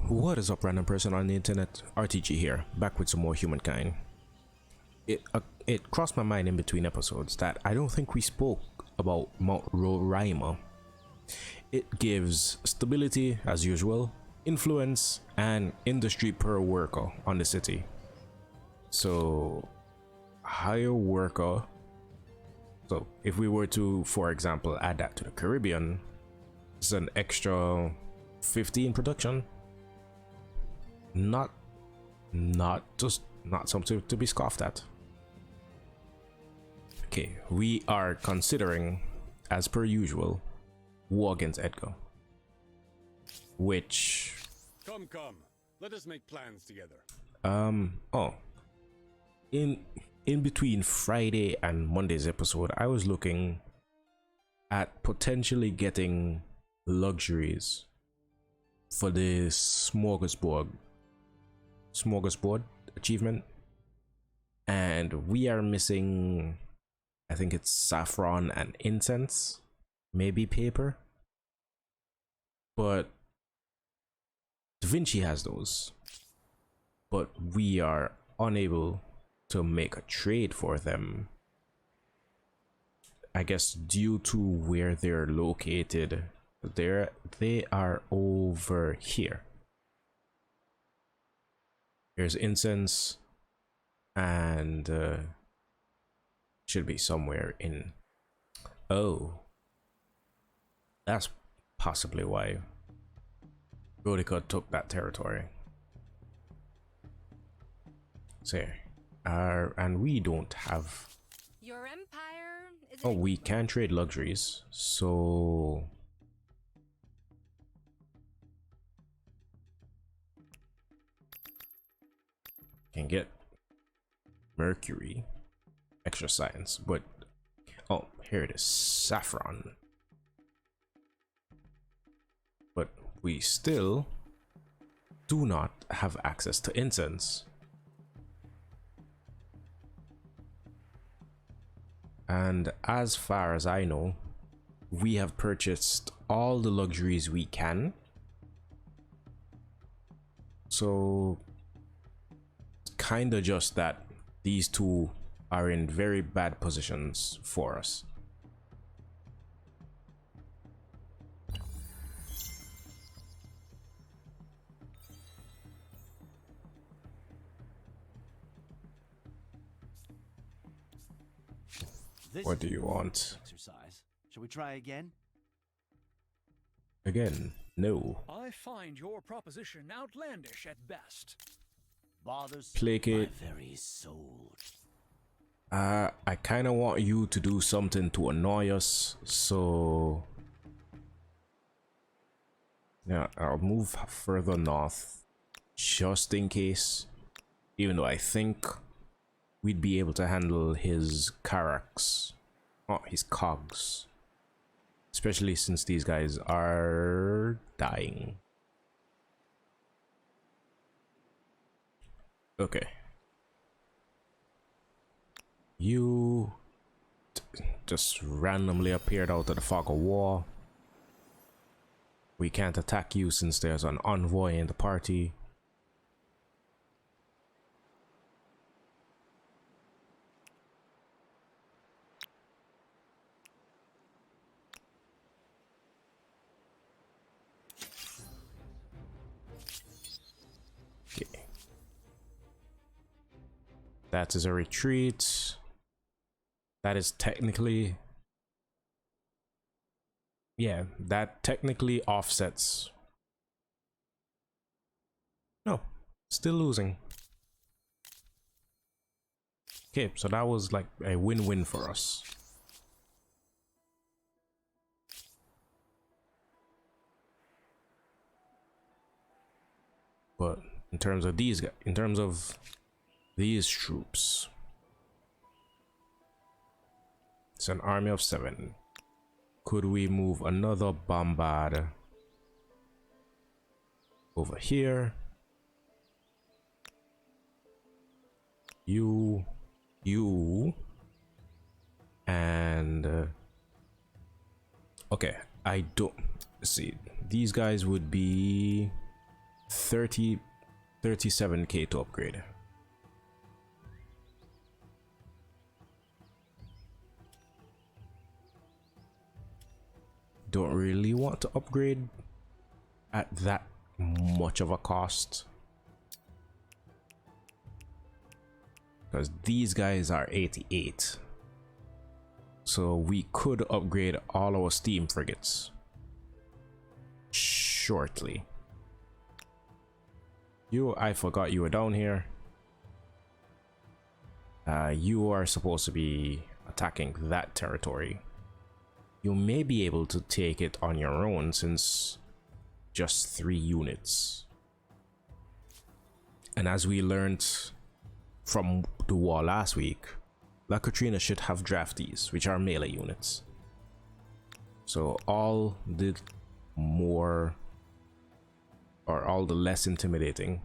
What is up, random person on the internet? RTG here, back with some more Humankind. It crossed my mind in between episodes that I don't think we spoke about Mount Roraima. It gives stability as usual, influence, and industry per worker on the city. So, higher worker. So, if we were to, for example, add that to the Caribbean, it's an extra 50 in production. Not something to be scoffed at. Okay, we are considering, as per usual, war against Edgar. Which Come, let us make plans together. In between Friday and Monday's episode, I was looking at potentially getting luxuries for the smorgasbord achievement, and we are missing, I think it's saffron and incense, maybe paper, but Da Vinci has those, but we are unable to make a trade for them, I guess due to where they're located. They are over here. Here's incense, and should be somewhere in. Oh, that's possibly why Rodica took that territory. So, and we don't have. Your empire is. Oh, we can trade luxuries, so. Can get mercury, extra science, but oh, here it is, saffron. But we still do not have access to incense. And as far as I know, we have purchased all the luxuries we can. So kinda just that these two are in very bad positions for us. What do you want? Exercise. Shall we try again? Again, no. I find your proposition outlandish at best. Bothers Placate. my very soul. I kind of want you to do something to annoy us, so yeah, I'll move further north just in case, even though I think we'd be able to handle his Carax, his cogs, especially since these guys are dying. Okay. You just randomly appeared out of the fog of war. We can't attack you since there's an envoy in the party. Okay. That is a retreat. That is technically, yeah, that technically offsets. No, still losing. Okay, so that was like a win-win for us. But in terms of these guys, in terms of these troops, it's an army of 7. Could we move another bombard over here? You, and okay, I don't see. These guys would be 37k to upgrade. Don't really want to upgrade at that much of a cost, because these guys are 88, so we could upgrade all our steam frigates shortly. I forgot you were down here. You are supposed to be attacking that territory. You may be able to take it on your own, since just 3 units. And as we learned from the war last week, La Katrina should have draftees, which are melee units. So all the more, or all the less intimidating.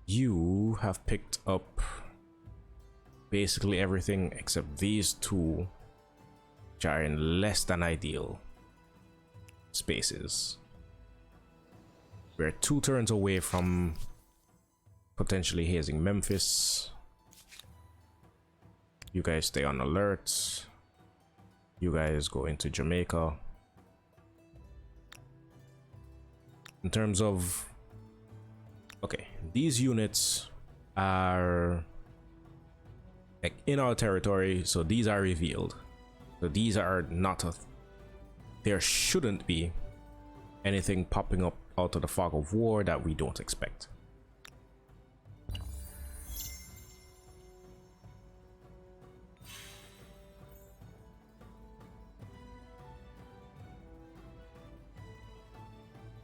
You have picked up basically everything except these 2, which are in less than ideal spaces. We're 2 turns away from potentially hazing Memphis. You guys stay on alert. You guys go into Jamaica. In terms of, okay, these units are like in our territory, so these are revealed. So these are not there shouldn't be anything popping up out of the fog of war that we don't expect.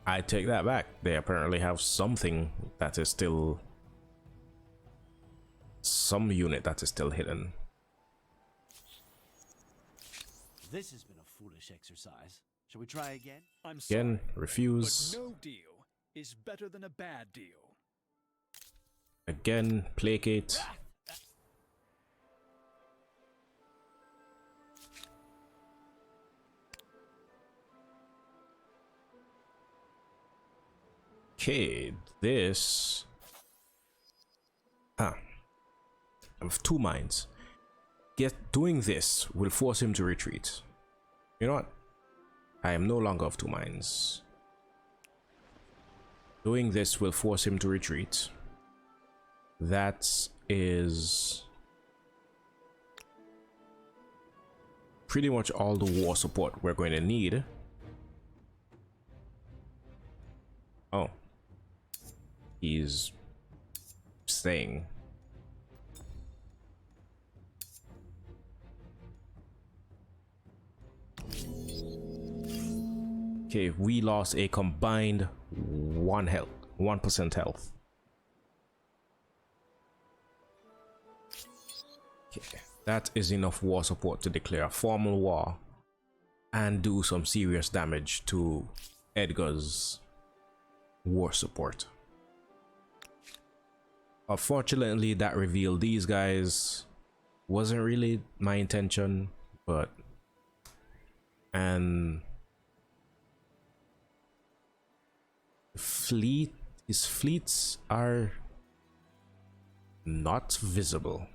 I take that back. They apparently have something that is still, some unit that is still hidden. This has been a foolish exercise. Shall we try again? I'm sorry, Again, refuse. but no deal is better than a bad deal. Again, placate. Okay, this. I have 2 mines. Doing this will force him to retreat. You know what? I am no longer of 2 mines. Doing this will force him to retreat. That is pretty much all the war support we're going to need. Oh. He's staying. Okay, we lost a combined 1% health. Okay, that is enough war support to declare a formal war and do some serious damage to Edgar's war support. Unfortunately, that revealed these guys. Wasn't really my intention, but and his fleets are not visible.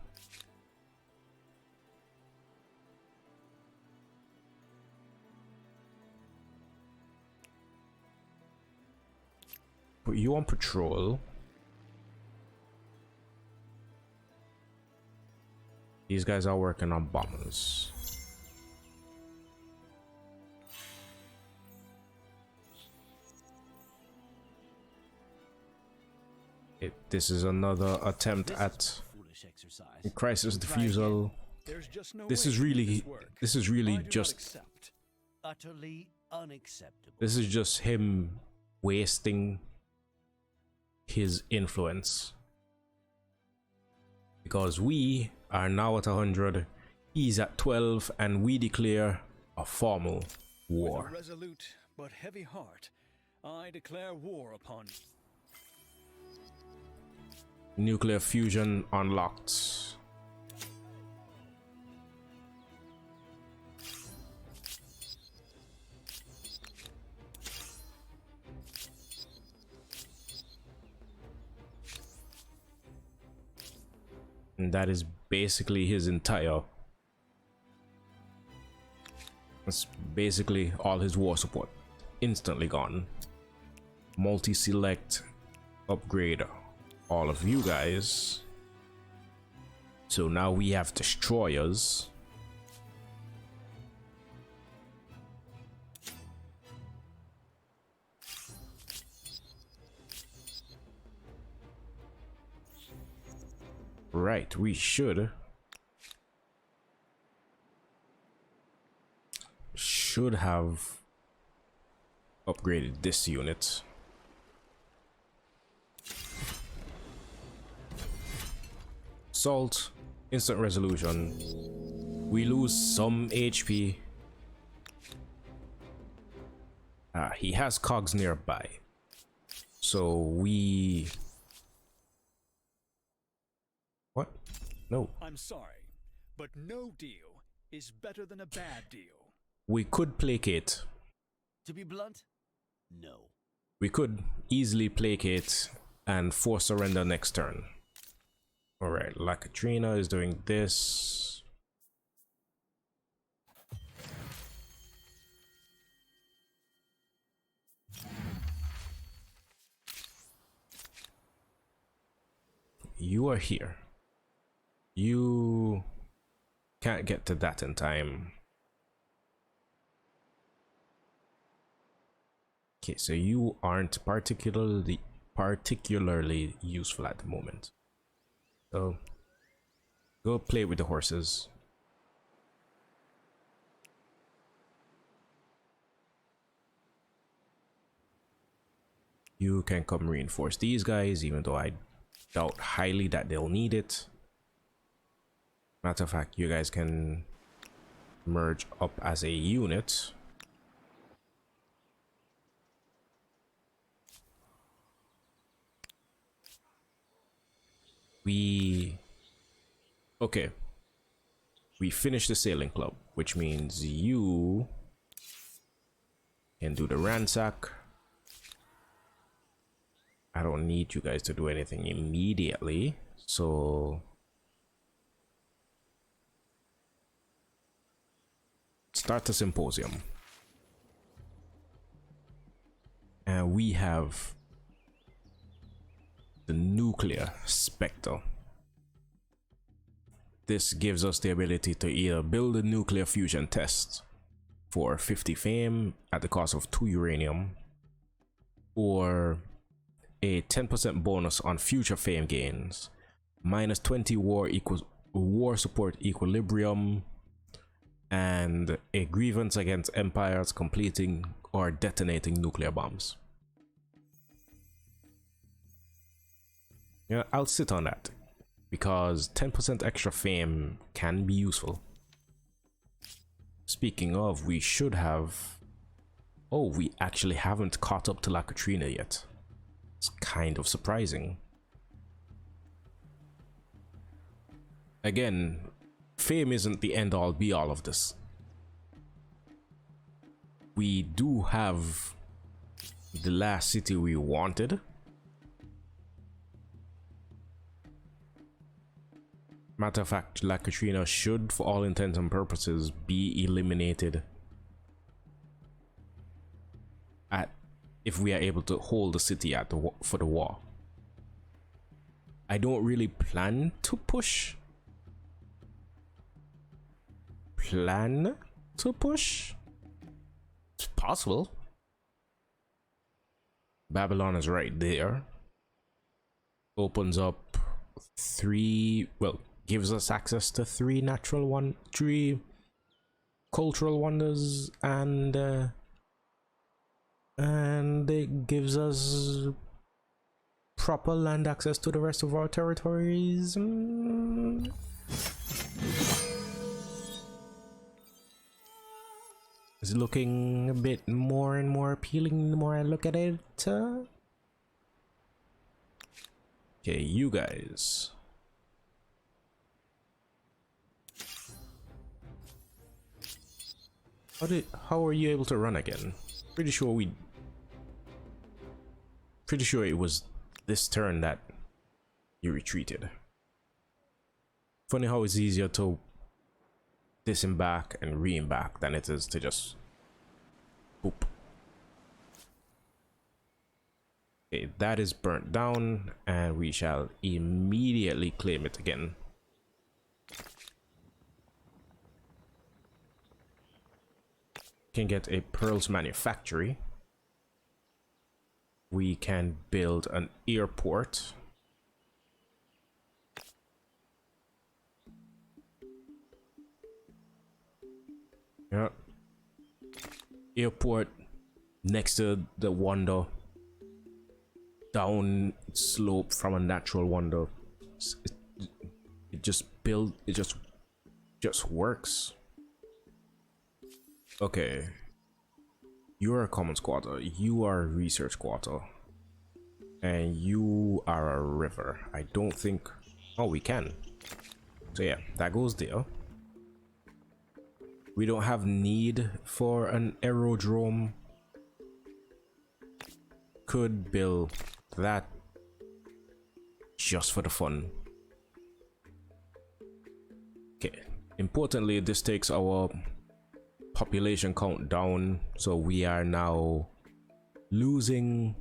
Put you on patrol. These guys are working on bombers. This is another attempt at crisis diffusal. This is really just utterly unacceptable. this is just him wasting his influence, because we are now at 100, he's at 12, and we declare a formal war. With a resolute but heavy heart, I declare war upon you. Nuclear fusion unlocked. And that is basically his entire... That's basically all his war support. Instantly gone. Multi-select, upgrade all of you guys. So now we have destroyers. Right, we should have upgraded this unit. Salt, instant resolution. We lose some HP. He has cogs nearby, so we... What? No. I'm sorry, but no deal is better than a bad deal. We could placate. To be blunt, no. We could easily placate and force surrender next turn. Alright, La Katrina is doing this. You are here. You can't get to that in time. Okay, so you aren't particularly useful at the moment. So go play with the horses. You can come reinforce these guys, even though I doubt highly that they'll need it. Matter of fact, you guys can merge up as a unit. Okay. We finished the sailing club, which means you can do the ransack. I don't need you guys to do anything immediately, so start the symposium. And we have the nuclear Spector. This gives us the ability to either build a nuclear fusion test for 50 fame at the cost of 2 uranium, or a 10% bonus on future fame gains, minus 20 war support equilibrium, and a grievance against empires completing or detonating nuclear bombs. Yeah, I'll sit on that because 10% extra fame can be useful. Speaking of, we should have... Oh, we actually haven't caught up to La Katrina yet. It's kind of surprising. Again, fame isn't the end all be all of this. We do have the last city we wanted. Matter of fact, La Katrina should, for all intents and purposes, be eliminated if we are able to hold the city for the war. I don't really plan to push. It's possible. Babylon is right there. Opens up 3, well, gives us access to 3 cultural wonders, and it gives us proper land access to the rest of our territories. It's looking a bit more and more appealing the more I look at it. Okay, you guys. How are you able to run again? Pretty sure it was this turn that you retreated. Funny how it's easier to disembark and re-embark than it is to just boop. Okay, that is burnt down, and we shall immediately claim it again. Can get a pearls manufactory. We can build an airport. Yeah. Airport next to the wonder. Down slope from a natural wonder. It just works. Okay. You're a commons quarter, you are a research quarter, and you are a river. I don't think, oh, we can. So yeah, that goes there. We don't have need for an aerodrome. Could build that just for the fun. Okay, importantly, this takes our population count down, so we are now losing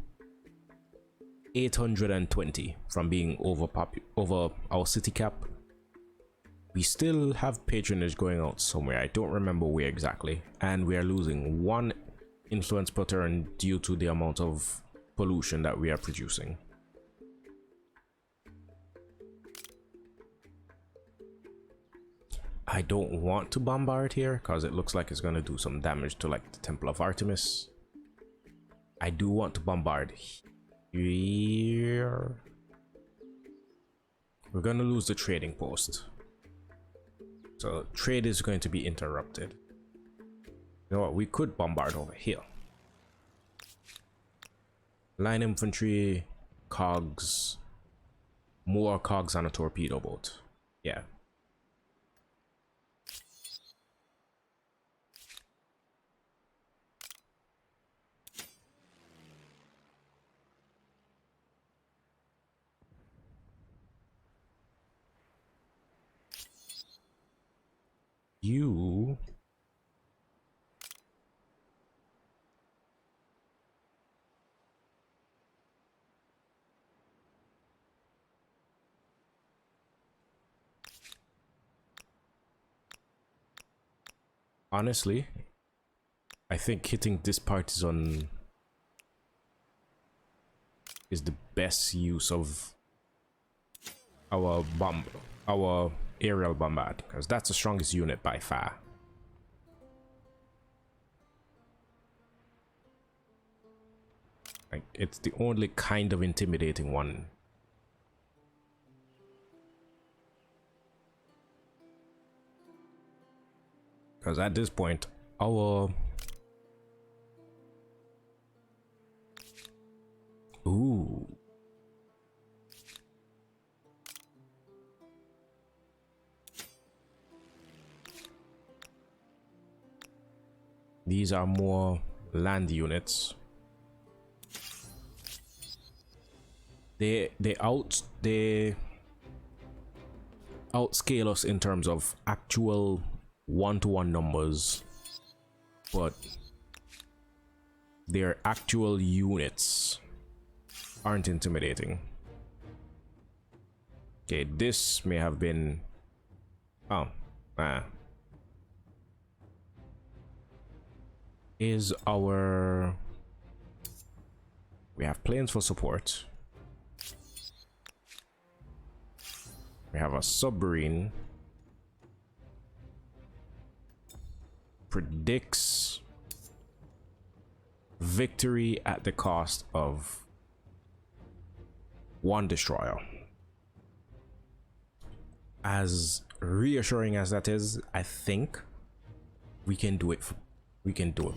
820 from being over our city cap. We still have patronage going out somewhere, I don't remember where exactly, and we are losing 1 influence per turn due to the amount of pollution that we are producing. I don't want to bombard here because it looks like it's going to do some damage to like the Temple of Artemis. I do want to bombard here. We're going to lose the trading post, so trade is going to be interrupted. You know what, we could bombard over here. Line infantry, cogs, more cogs on a torpedo boat. Yeah. You honestly, I think hitting this partisan is the best use of our aerial bombard, because that's the strongest unit by far. Like, it's the only kind of intimidating one. Because at this point, our... Ooh. These are more land units. They outscale us in terms of actual one-to-one numbers, but their actual units aren't intimidating. Okay, this may have been... Oh, is our... We have planes for support. We have a submarine. Predicts victory at the cost of 1 destroyer. As reassuring as that is, I think we can do it. We can do it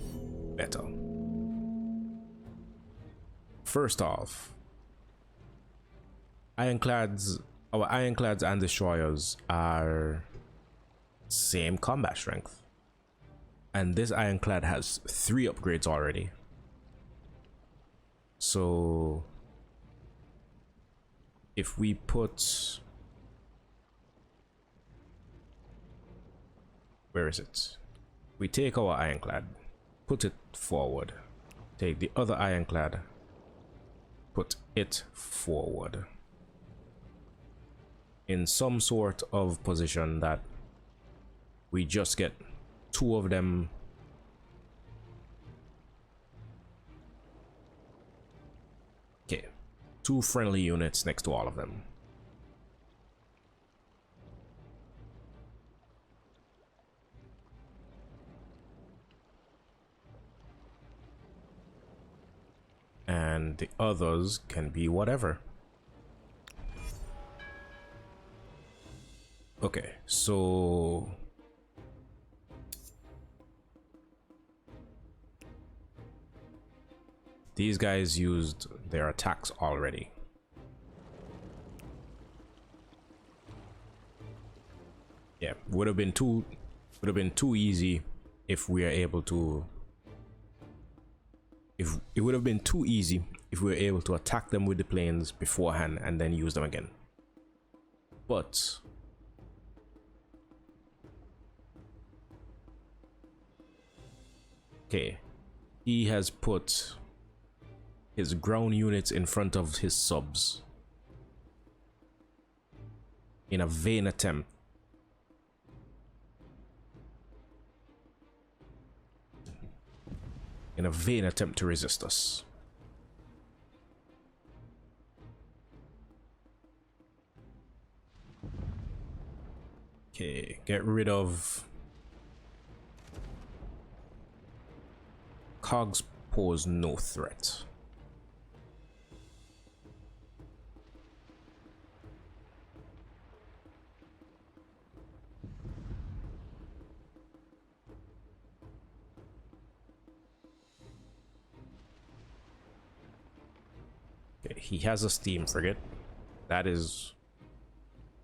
better. First off, ironclads. Our ironclads and destroyers are same combat strength, and this ironclad has 3 upgrades already. So if we put Where is it? We take our ironclad, put it forward. Take the other ironclad, put it forward. In some sort of position that we just get two of them. Okay, two friendly units next to all of them. And the others can be whatever. Okay, so these guys used their attacks already. Yeah, would have been too easy if we are able to. If it would have been too easy if we were able to attack them with the planes beforehand and then use them again. But okay, he has put his ground units in front of his subs in a vain attempt to resist us. Okay, get rid of cogs. Pose no threat. Okay, he has a steam frigate. That is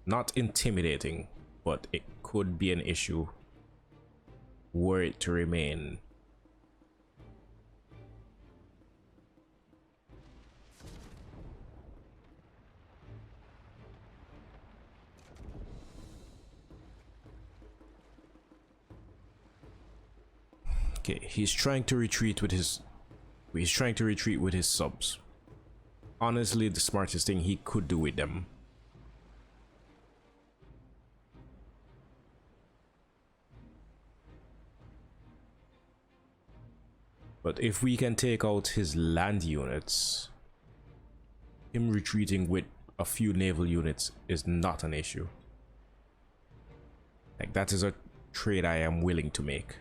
not intimidating, but it could be an issue were it to remain. Okay, he's trying to retreat with his subs. Honestly, the smartest thing he could do with them. But if we can take out his land units, him retreating with a few naval units is not an issue. Like, that is a trade I am willing to make.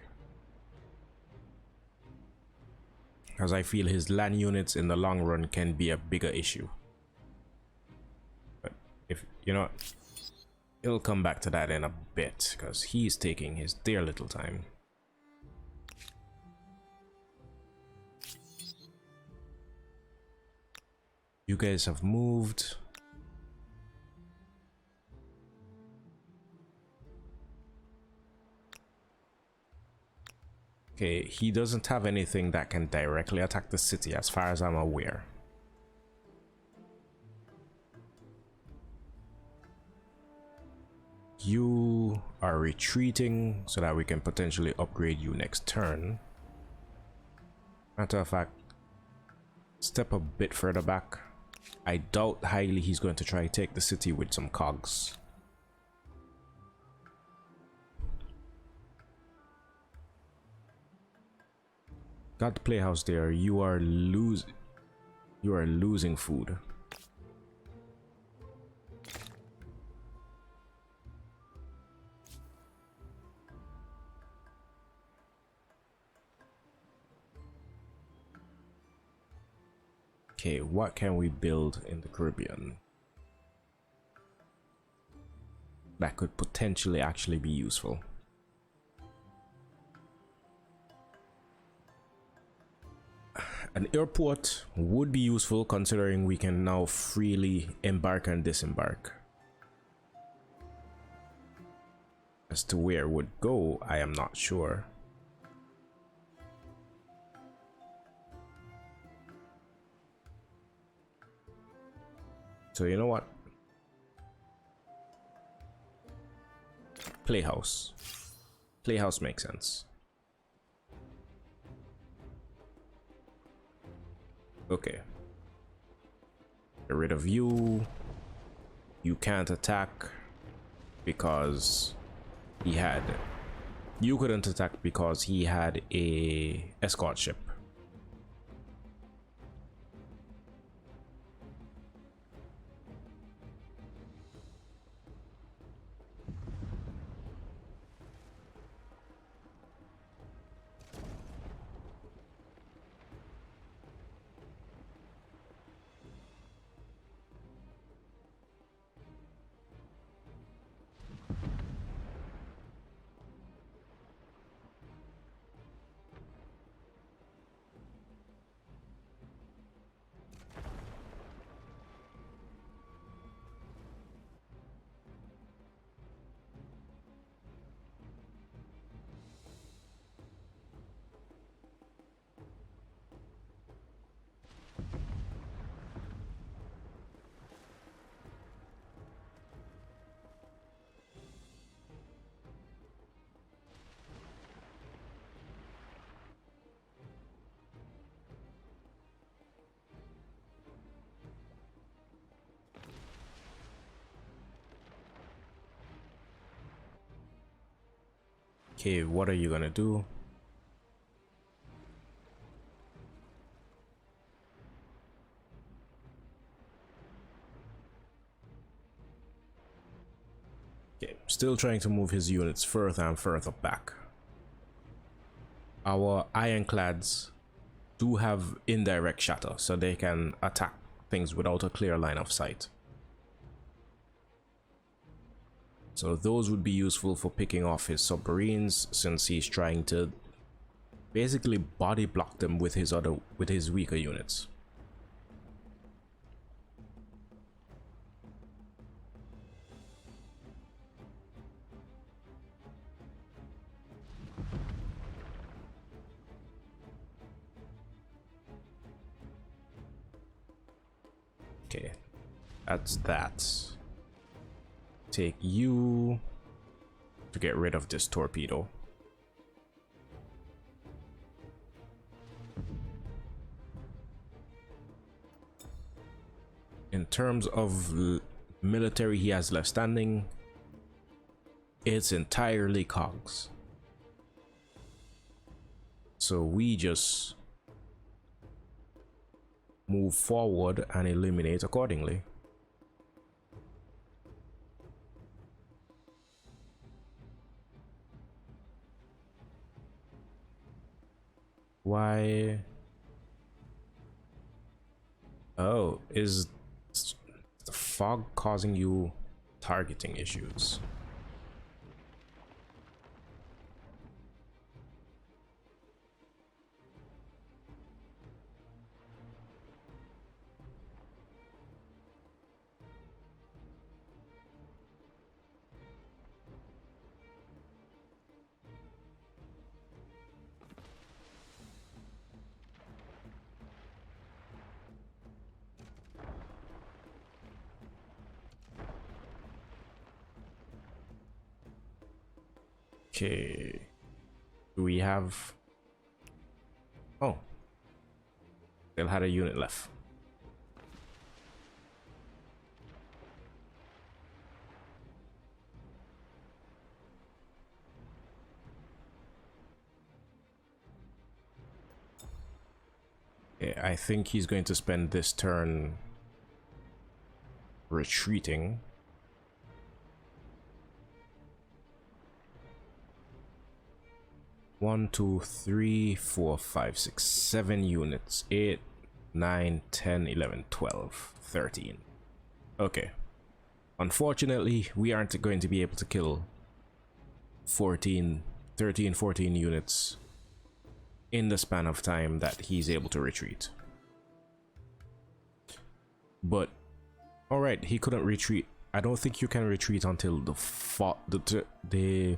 Because I feel his land units in the long run can be a bigger issue. But if, you know, he'll come back to that in a bit, because he's taking his dear little time. You guys have moved. Okay, he doesn't have anything that can directly attack the city as far as I'm aware. You are retreating so that we can potentially upgrade you next turn. Matter of fact, step a bit further back. I doubt highly he's going to try to take the city with some cogs. Got the playhouse there. You are losing food. Okay, what can we build in the Caribbean that could potentially actually be useful? An airport would be useful, considering we can now freely embark and disembark. As to where it would go, I am not sure. So you know what? Playhouse. Playhouse makes sense. Okay. Get rid of you. You can't attack because he had... You couldn't attack because he had a escort ship. Okay, what are you gonna do? Okay, still trying to move his units further and further back. Our ironclads do have indirect shatter, so they can attack things without a clear line of sight. So those would be useful for picking off his submarines, since he's trying to basically body block them with his weaker units. Okay, that's that. Take you to get rid of this torpedo. In terms of military he has left standing, it's entirely cogs. So we just move forward and eliminate accordingly. Why? Oh, is the fog causing you targeting issues? Okay, do we have... Oh, still had a unit left. Okay, I think he's going to spend this turn retreating. One, two, three, four, five, six, 7 units. 8, 9, 10, 11, 12, 13. Okay. Unfortunately, we aren't going to be able to kill 13, 14 units in the span of time that he's able to retreat. But, alright, he couldn't retreat. I don't think you can retreat until the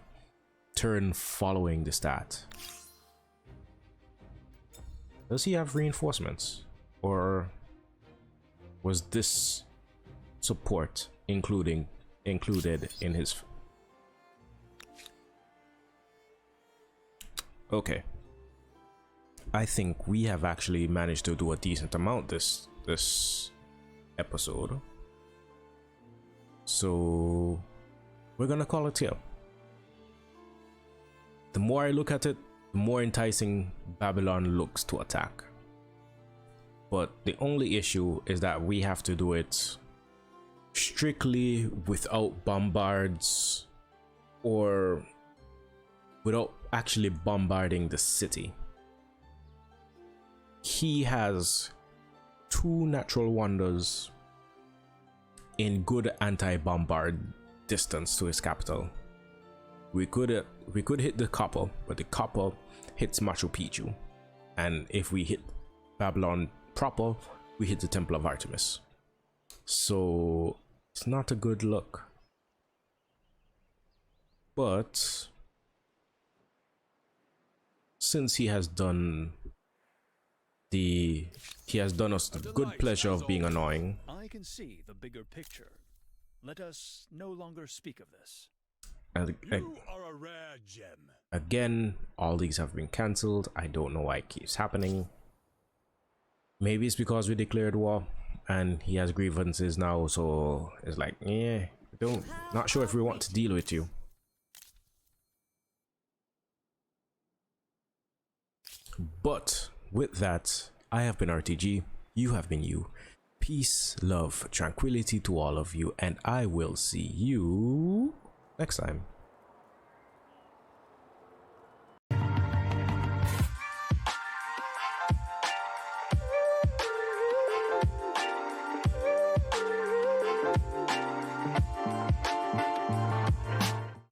turn following the stat. Does he have reinforcements, or was this support included in his... Okay. I think we have actually managed to do a decent amount this episode. So we're gonna call it here. The more I look at it, the more enticing Babylon looks to attack. But the only issue is that we have to do it strictly without bombards or without actually bombarding the city. He has 2 natural wonders in good anti-bombard distance to his capital. We could hit the copper, but the copper hits Machu Picchu, and if we hit Babylon proper, we hit the Temple of Artemis. So it's not a good look. But since he has done us the good pleasure of being annoying, I can see the bigger picture. Let us no longer speak of this. You are a rare gem. Again, all these have been cancelled. I don't know why it keeps happening. Maybe it's because we declared war and he has grievances now, so it's like, yeah, not sure if we want to deal with you. But with that, I have been RTG, you have been you. Peace, love, tranquility to all of you, and I will see you next time.